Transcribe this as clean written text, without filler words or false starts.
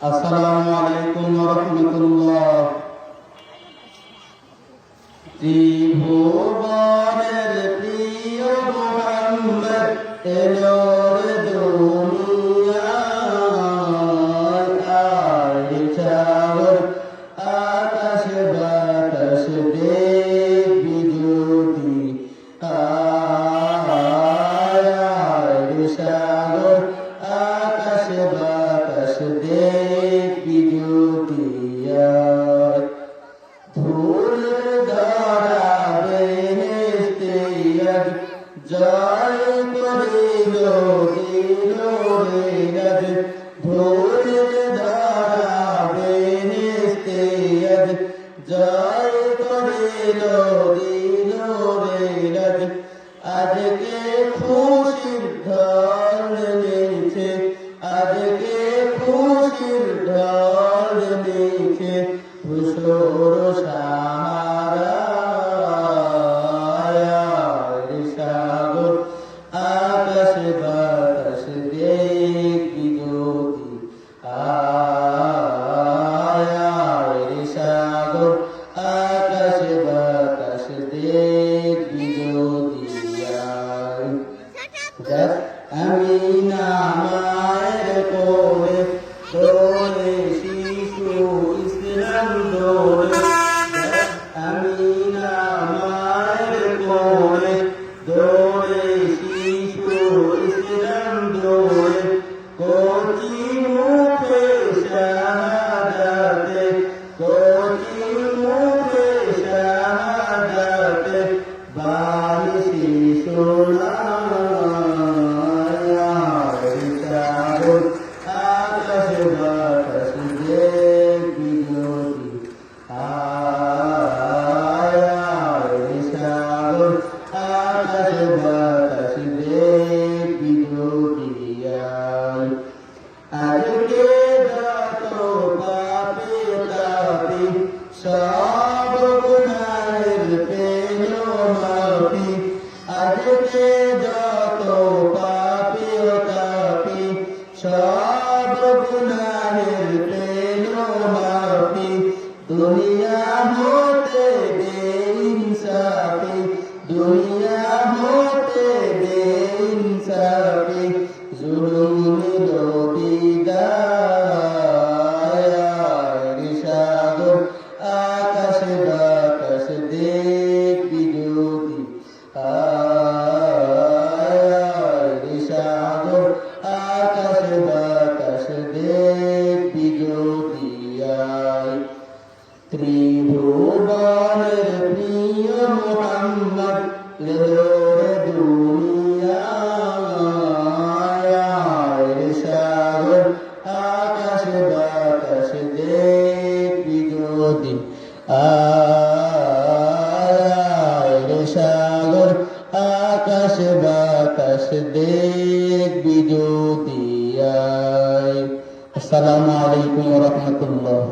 আসসালামু আলাইকুম ওয়া রাহমাতুল্লাহ। ত্রিভুবনের প্রিয় মুহাম্মদ এলো রে দুনিয়ায়, আইসার আকাশ বাতাস দেখবি যদি, আইসার আকাশ বাতাস দেখবি যদি, ধুল ধরা বেহেশতে আজ জয় করিল দিল রে আজ, ধুল ধরা বেহেশতে আজ জয় করিল দিল রে আজ। আজকে খুশির ঢল নেমেছে, আজকে খুশির ঢল নেমেছে, ধূসর সাহারার সাগর আকাশ বাতাস দেখবি যদি, সাগর আকাশ বাতাস দেখবি যদি। আমি না মায়ের কোলে দোলে শিশু ইসলাম দোলে, আমি না মায়ের কোলে দোলে শিশু ইসলাম দোলে, কচি মুখে শাহাদাতে, কচি মুখে শাহাদাতে বাণী শিশুরা আকাশ বাতাস দেখবি যদি, সাগর আকাশ বাতাস দেখবি যদি। আজকে যত পাপি তাপি সব গুনাহের পেল মাফি, আজকে যত পাপি তাপি সব গুনাহের পেল মাফি, দুনিয়া হতে বেইনসাফি, দুনিয়া হতে বেইনসাফি, জুলুম নিল বিদায়, সাগর আকাশ বাতাস দেখবি যদি, সাগর আকাশ বাতাস দেখবি যদি। ত্রিভুবনের প্রিয় মুহাম্মদ এলো রে দুনিয়ায়, সাগর আকাশ বাতাস দেখবি যদি, সাগর আকাশ বাতাস দেখবি যদি। আসসালামু আলাইকুম ওয়া রাহমাতুল্লাহ।